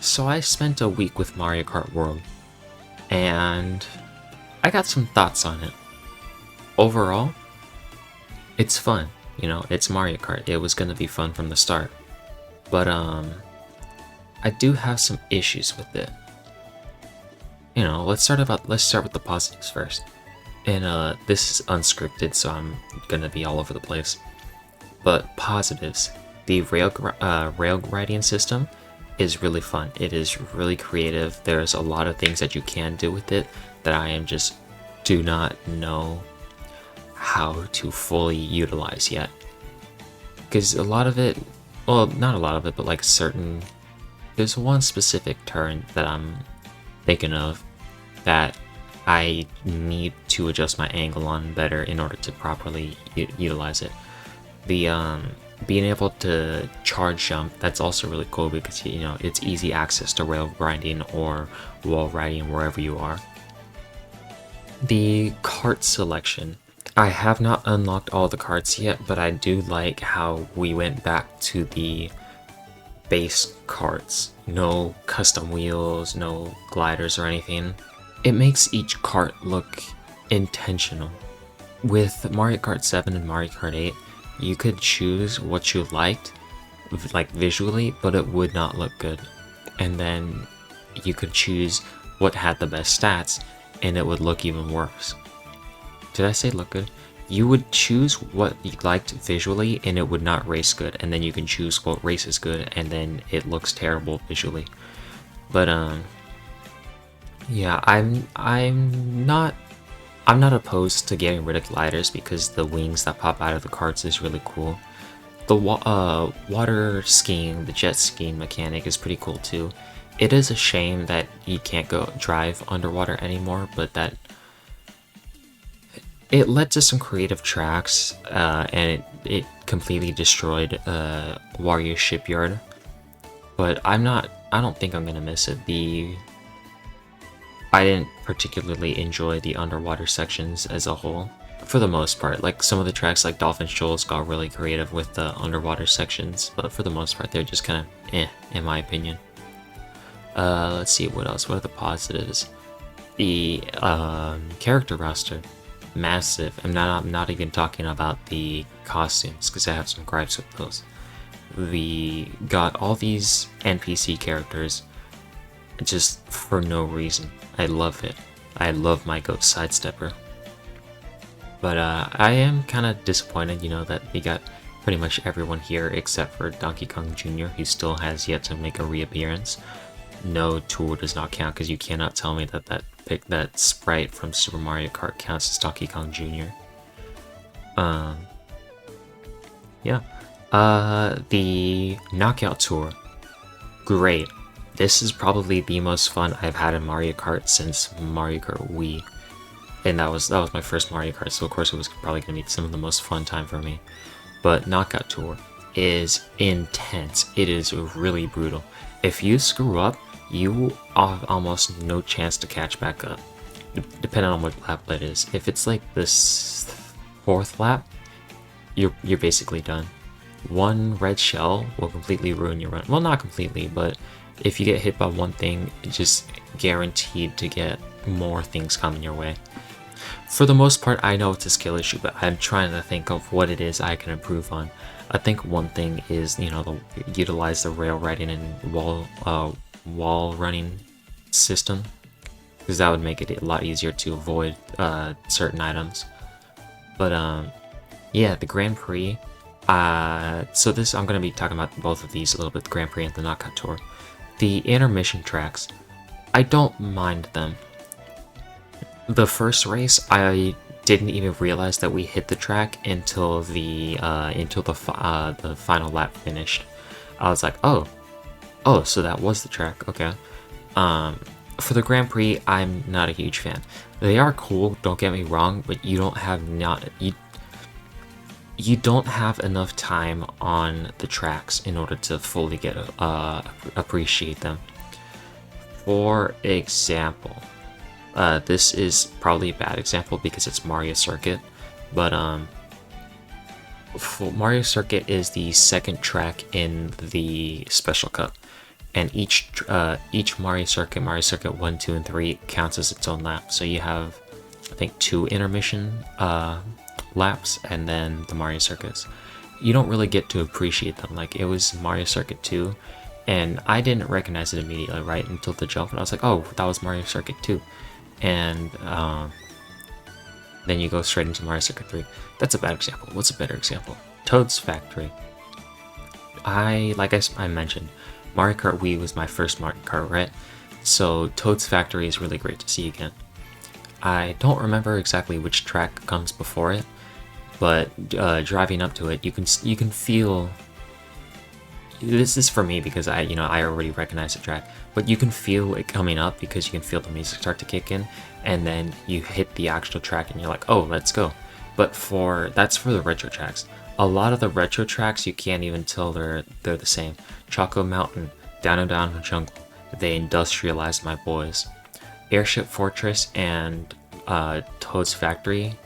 So I spent a week with Mario Kart World, and I got some thoughts on it. Overall, it's fun. It's Mario Kart. It was gonna be fun from the start. But I do have some issues with it. Let's start with the positives first. And this is unscripted, so I'm gonna be all over the place. But positives, the rail riding system is really fun. It is really creative. There's a lot of things that you can do with it that I am just do not know how to fully utilize yet. Because a lot of it, well, not a lot of it, but like there's one specific turn that I'm thinking of that I need to adjust my angle on better in order to properly utilize it. The being able to charge jump, that's also really cool because it's easy access to rail grinding or wall riding wherever you are. The cart selection, I have not unlocked all the carts yet, but I do like how we went back to the base carts. No custom wheels, no gliders or anything. It makes each cart look intentional. With Mario Kart 7 and Mario Kart 8, you could choose what you liked, like visually, but it would not look good. And then you could choose what had the best stats, and it would look even worse. Did I say look good? You would choose what you liked visually, and it would not race good. And then you can choose what races good, and then it looks terrible visually. But yeah, I'm not opposed to getting rid of gliders because the wings that pop out of the carts is really cool. The water skiing, the jet skiing mechanic is pretty cool too. It is a shame that you can't go drive underwater anymore, but that it led to some creative tracks, and it completely destroyed Wario Shipyard. But I don't think I'm gonna miss it. I didn't particularly enjoy the underwater sections as a whole, for the most part. Like some of the tracks like Dolphin Shoals got really creative with the underwater sections, but for the most part they're just kind of in my opinion. Let's see, what else? What are the positives? The character roster, massive. I'm not even talking about the costumes because I have some gripes with those. We got all these NPC characters just for no reason. I love it. I love my Ghost Sidestepper. But I am kind of disappointed, that we got pretty much everyone here except for Donkey Kong Jr., who still has yet to make a reappearance. No, tour does not count because you cannot tell me that sprite from Super Mario Kart counts as Donkey Kong Jr. Yeah. The Knockout Tour, great. This is probably the most fun I've had in Mario Kart since Mario Kart Wii. And that was my first Mario Kart, so of course it was probably going to be some of the most fun time for me. But Knockout Tour is intense. It is really brutal. If you screw up, you have almost no chance to catch back up, depending on what lap it is. If it's like this fourth lap, you're basically done. One red shell will completely ruin your run. Well, not completely, but if you get hit by one thing, it's just guaranteed to get more things coming your way. For the most part, I know it's a skill issue, but I'm trying to think of what it is I can improve on. I think one thing is, utilize the rail riding and wall running system, because that would make it a lot easier to avoid certain items. But yeah, the Grand Prix. So I'm going to be talking about both of these a little bit, the Grand Prix and the Knockout Tour. The intermission tracks, I don't mind them. The first race, I didn't even realize that we hit the track until the final lap finished. I was like, oh, so that was the track. Okay. For the Grand Prix, I'm not a huge fan. They are cool, don't get me wrong, but you don't have enough time on the tracks in order to fully appreciate them. For example, this is probably a bad example because it's Mario Circuit, but Mario Circuit is the second track in the Special Cup. and each Mario Circuit 1, 2, and 3 counts as its own lap. So you have, I think, 2 intermission laps, and then the Mario Circuits. You don't really get to appreciate them. Like, it was Mario Circuit 2, and I didn't recognize it immediately, right, until the jump, and I was like, oh, that was Mario Circuit 2. And then you go straight into Mario Circuit 3. That's a bad example. What's a better example? Toad's Factory. Like I mentioned, Mario Kart Wii was my first Mario Kart, right? So Toad's Factory is really great to see again. I don't remember exactly which track comes before it, but driving up to it, you can feel. This is for me because I already recognize the track, but you can feel it coming up because you can feel the music start to kick in, and then you hit the actual track and you're like, oh, let's go. But that's for the retro tracks. A lot of the retro tracks you can't even tell they're the same. Choco Mountain, Down Jungle, they industrialized my boys. Airship Fortress and Toad's Factory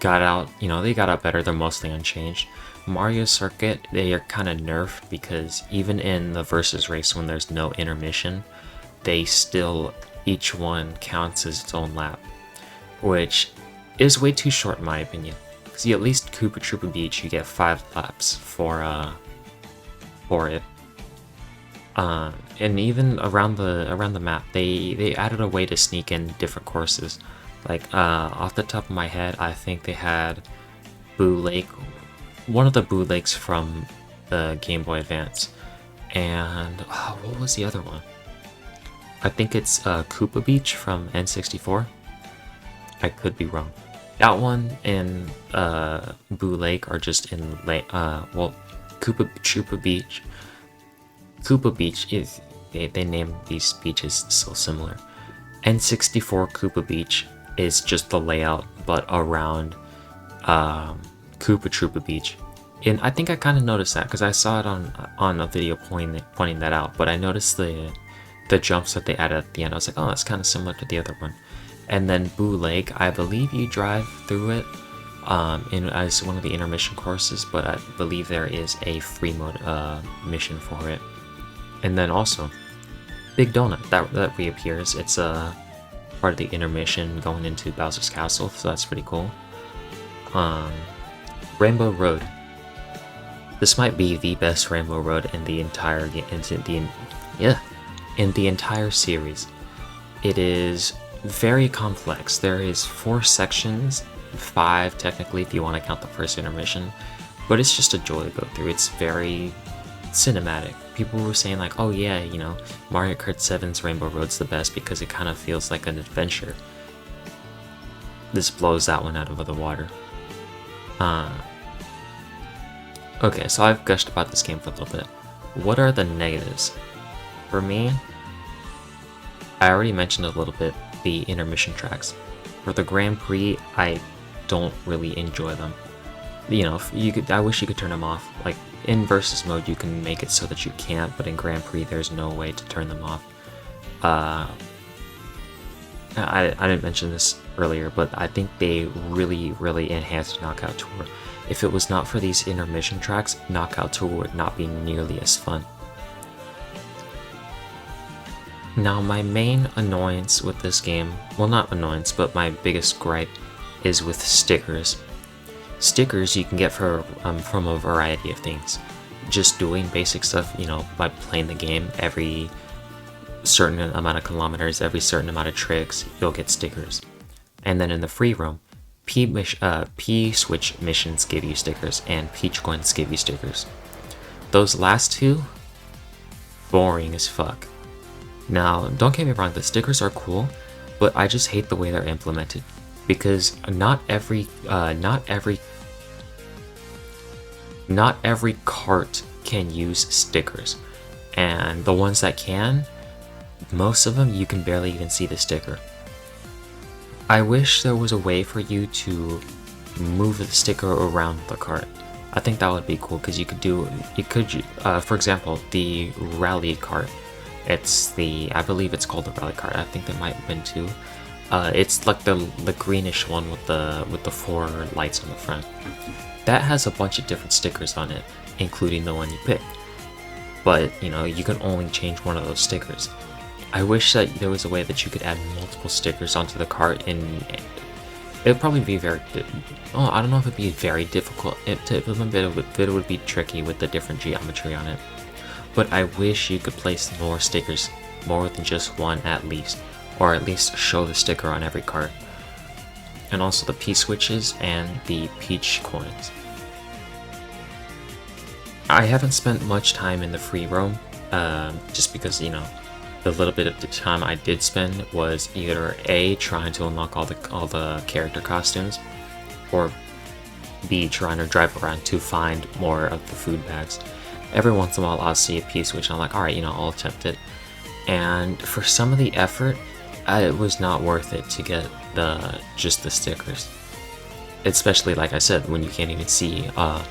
got out, they got out better. They're mostly unchanged. Mario Circuit, they are kind of nerfed because even in the versus race when there's no intermission, they still, each one counts as its own lap, which is way too short in my opinion. Because at least Koopa Troopa Beach, you get 5 laps for it. And even around the map, they added a way to sneak in different courses. Like off the top of my head, I think they had Boo Lake, one of the Boo Lakes from the Game Boy Advance, and what was the other one? I think it's Koopa Beach from N64. I could be wrong. That one and Boo Lake are just in Koopa Troopa Beach. Koopa Beach is they name these beaches so similar. N64 Koopa Beach is just the layout, but around Koopa Troopa Beach. And I think I kind of noticed that because I saw it on a video pointing that out. But I noticed the jumps that they added at the end. I was like, oh, that's kind of similar to the other one. And then Boo Lake, I believe you drive through it as one of the intermission courses, but I believe there is a free mode mission for it. And then also Big Donut that reappears. It's part of the intermission going into Bowser's Castle, so that's pretty cool. Rainbow Road. This might be the best Rainbow Road in the entire series. It is very complex. There is 4 sections, 5 technically if you want to count the first intermission, but it's just a joy to go through. It's very cinematic. People were saying like, oh yeah, Mario Kart 7's Rainbow Road's the best because it kind of feels like an adventure. This blows that one out of the water. Okay, so I've gushed about this game for a little bit. What are the negatives? For me, I already mentioned a little bit the intermission tracks. For the Grand Prix, I don't really enjoy them. I wish you could turn them off. Like in versus mode, you can make it so that you can't, but in Grand Prix, there's no way to turn them off. I didn't mention this earlier, but I think they really, really enhanced Knockout Tour. If it was not for these intermission tracks, Knockout Tour would not be nearly as fun. Now, my main annoyance with this game, well, not annoyance, but my biggest gripe is with stickers. Stickers you can get from a variety of things. Just doing basic stuff, by playing the game every certain amount of kilometers, every certain amount of tricks, you'll get stickers. And then in the free roam, P-Switch missions give you stickers, and Peach Coins give you stickers. Those last two, boring as fuck. Now, don't get me wrong, the stickers are cool, but I just hate the way they're implemented. Because not every cart can use stickers. And the ones that can, most of them you can barely even see the sticker. I wish there was a way for you to move the sticker around the cart. I think that would be cool because for example, the rally cart. I believe it's called the rally cart. I think there might have been 2. It's like the greenish one with the 4 lights on the front. That has a bunch of different stickers on it, including the one you pick. but you know, you can only change one of those stickers. I wish that there was a way that you could add multiple stickers onto the cart, and it would probably be very. Oh, I don't know if it'd be very difficult. It would be tricky with the different geometry on it. But I wish you could place more stickers, more than just one at least, or at least show the sticker on every cart. And also the P-switches and the Peach coins. I haven't spent much time in the free roam, just because, you know, the little bit of the time I did spend was either A, trying to unlock all the character costumes, or B, trying to drive around to find more of the food bags. Every once in a while I'll see a P-switch and I'm like, alright, you know, I'll attempt it. And for some of the effort, it was not worth it to get just the stickers. Especially, like I said, when you can't even see the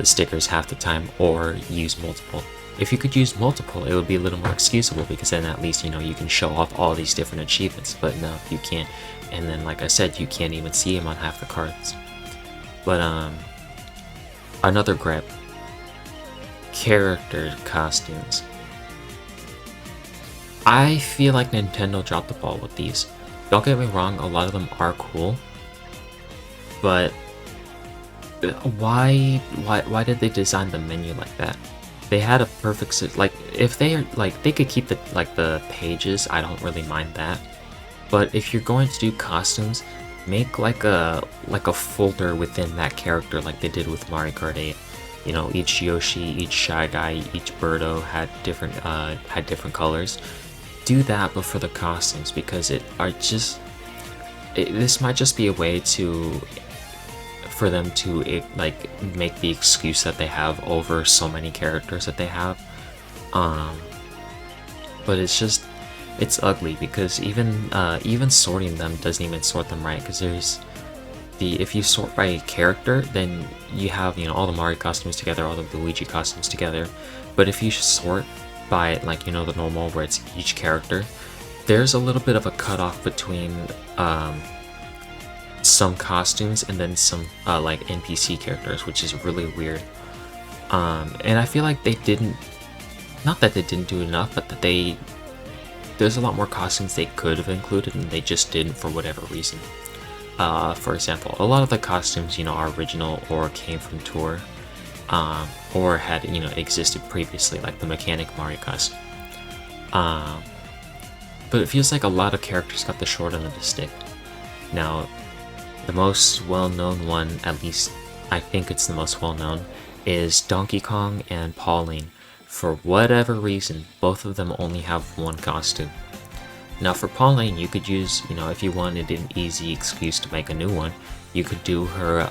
stickers half the time, or use multiple. If you could use multiple, it would be a little more excusable, because then at least, you know, you can show off all these different achievements. But no, you can't. And then, like I said, you can't even see them on half the cards. But another gripe: character costumes. I feel like Nintendo dropped the ball with these. Don't get me wrong, a lot of them are cool, but why did they design the menu like that? They had a perfect like, if they could keep the pages, I don't really mind that. But if you're going to do costumes, make like a folder within that character, like they did with Mario Kart 8. You know, each Yoshi, each Shy Guy, each Birdo had different colors. Do that, but for the costumes, because this might just be a way for them to like make the excuse that they have over so many characters that they have. But it's ugly, because even sorting them doesn't even sort them right, because if you sort by character, then you have, you know, all the Mario costumes together, all the Luigi costumes together. But if you sort by, like, you know, the normal, where it's each character, there's a little bit of a cutoff between some costumes and then some like NPC characters, which is really weird. And I feel like they didn't, not that they didn't do enough, but that there's a lot more costumes they could have included, and they just didn't for whatever reason. For example, a lot of the costumes, you know, are original or came from tour, or had, you know, existed previously, like the Mechanic Mario costume. But it feels like a lot of characters got the short end of the stick. Now, the most well-known one, at least I think it's the most well-known, is Donkey Kong and Pauline. For whatever reason, both of them only have one costume. Now for Pauline, you could use, you know, if you wanted an easy excuse to make a new one, you could do her,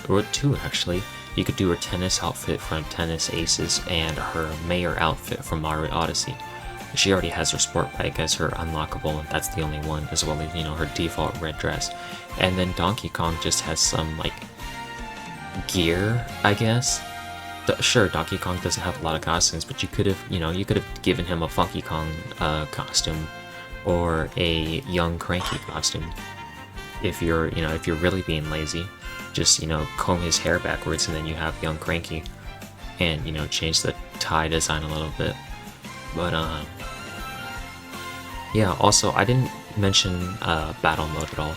or two actually. You could do her tennis outfit from Tennis Aces and her mayor outfit from Mario Odyssey. She already has her sport bike as her unlockable, and that's the only one, as well as, you know, her default red dress. And then Donkey Kong just has some, like, gear, I guess. Sure, Donkey Kong doesn't have a lot of costumes, but you could have given him a Funky Kong costume, or a Young Cranky costume. If you're really being lazy, just, you know, comb his hair backwards, and then you have Young Cranky, and, you know, change the tie design a little bit. But yeah. Also, I didn't mention battle mode at all.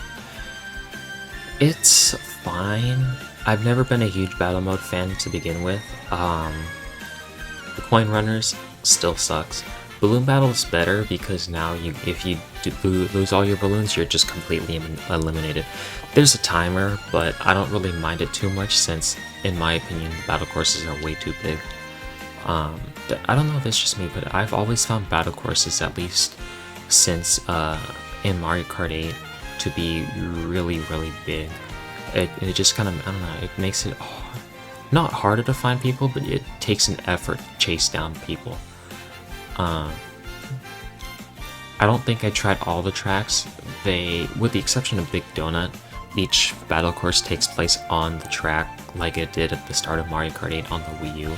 It's fine. I've never been a huge battle mode fan to begin with. The coin runners still sucks. Balloon battle is better, because now if you lose all your balloons, you're just completely eliminated. There's a timer, but I don't really mind it too much, since, in my opinion, the battle courses are way too big. I don't know if it's just me, but I've always found battle courses, at least since in Mario Kart 8, to be really, really big. It just kind of, I don't know, it makes it not harder to find people, but it takes an effort to chase down people. I don't think I tried all the tracks. With the exception of Big Donut, each battle course takes place on the track, like it did at the start of Mario Kart 8 on the Wii U.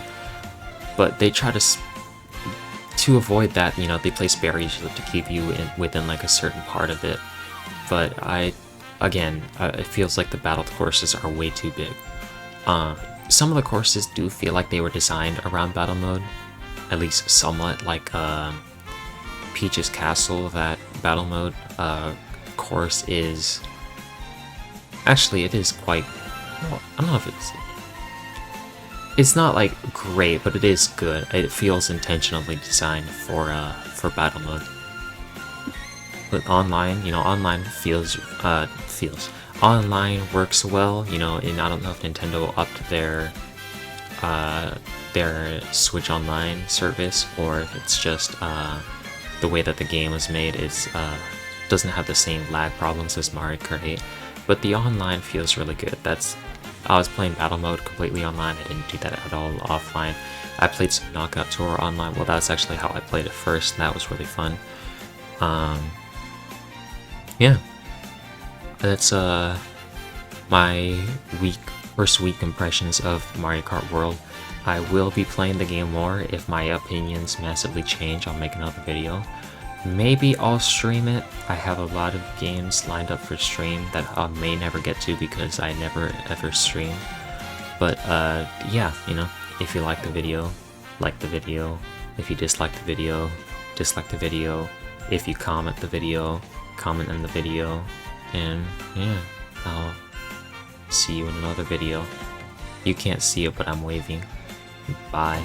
But they try to avoid that, you know, they place barriers to keep you within like a certain part of it. But it feels like the battle courses are way too big. Some of the courses do feel like they were designed around battle mode, at least somewhat like Peach's Castle. That battle mode course is actually, it is quite, well, I don't know if it's not like great, but it is good. It feels intentionally designed for battle mode. But online, online online works well, and I don't know if Nintendo upped their Switch Online service, or if it's just the way that the game was made is doesn't have the same lag problems as Mario Kart 8. But the online feels really good. I was playing battle mode completely online. I didn't do that at all offline. I played some Knockout Tour online. Well, that's actually how I played it first, and that was really fun. Yeah, that's my first week impressions of Mario Kart World. I will be playing the game more. If my opinions massively change, I'll make another video. Maybe I'll stream it. I have a lot of games lined up for stream that I may never get to because I never ever stream. But yeah, if you like the video, like the video. If you dislike the video, dislike the video. If you comment the video, comment in the video. And yeah, I'll see you in another video. You can't see it, but I'm waving. Bye.